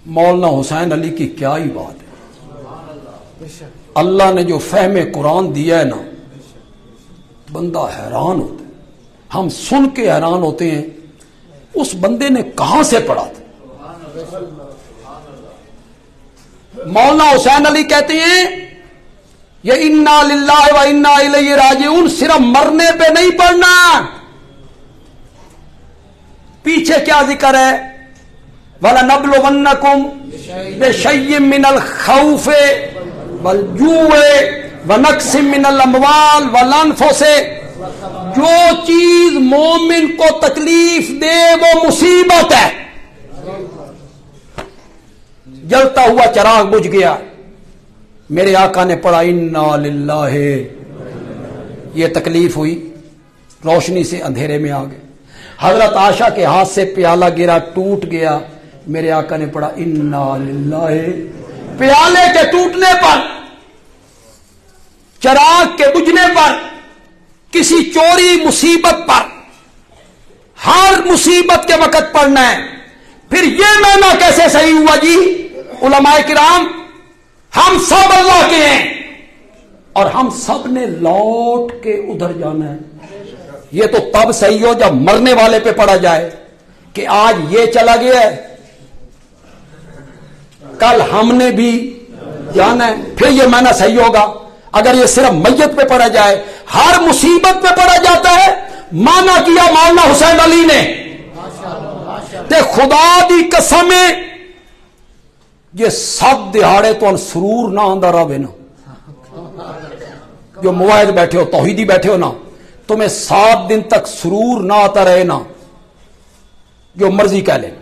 مولانا حسین علی کی کیا ہی بات ہے. اللہ نے جو فہم قرآن دیا ہے نا، بندہ حیران ہوتا ہے. ہم سن کے حیران ہوتے ہیں اس بندے نے کہاں سے پڑھا تھا. مولانا حسین علی کہتے ہیں یہ انا للہ و انا الیہ راجعون صرف مرنے پہ نہیں پڑھنا. پیچھے کیا ذکر ہے؟ وَلَنَبْلُوَنَّكُمْ بِشَيْءٍ مِّنَ الْخَوْفِ وَالْجُوعِ وَنَقْصٍ مِّنَ الْأَمْوَالِ وَالْأَنفُسِ. جو چیز مومن کو تکلیف دے وہ مصیبت ہے. جلتا ہوا چراغ بجھ گیا، میرے آقا نے پڑھا انا للہ، یہ تکلیف ہوئی، روشنی سے اندھیرے میں آ گئے. حضرت عائشہ کے ہاتھ سے پیالہ گرا، ٹوٹ گیا، میرے آقا نے پڑھا انا للہ. پیالے کے ٹوٹنے پر، چراغ کے بجھنے پر، کسی چوری مصیبت پر، ہر مصیبت کے وقت پڑھنا ہے. پھر یہ معنی کیسے صحیح ہوا جی؟ علماء کرام، ہم سب اللہ کے ہیں اور ہم سب نے لوٹ کے ادھر جانا ہے. یہ تو تب صحیح ہو جب مرنے والے پہ پڑا جائے کہ آج یہ چلا گیا ہے، کل ہم نے بھی جانا ہے. پھر یہ معنی صحیح ہوگا. اگر یہ صرف میت پہ پڑا جائے، ہر مصیبت پہ پڑا جاتا ہے، معنی کیا مولانا حسین علی نے. تے خدا دی قسم یہ سب دہاڑے تو سرور نہ آندا رہے نا. جو موحد بیٹھے ہو، توحیدی بیٹھے ہو نا، تمہیں 7 دن تک سرور نہ آتا رہے نا، جو مرضی کہہ لیں.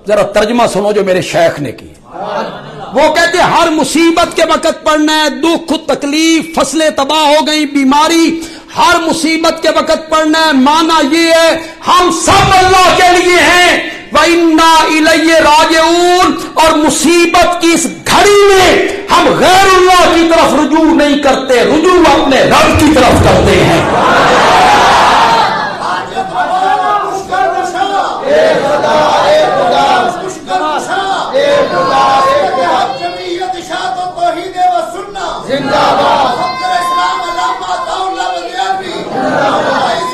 ذرا ترجمہ سنو جو میرے شیخ نے کی. وہ کہتے ہیں ہر مصیبت کے وقت پڑھنا ہے، دکھ تکلیف، فصلیں تباہ ہو گئی، بیماری، ہر مصیبت کے وقت پڑھنا ہے. معنی یہ ہے ہم سب اللہ کے لیے ہیں، وَإِنَّا إِلَيْهِ رَاجِعُونَ. اور مصیبت کی اس گھڑی میں ہم غیر اللہ کی طرف رجوع نہیں کرتے، رجوع اپنے رب کی طرف کرتے ہیں.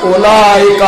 اولئک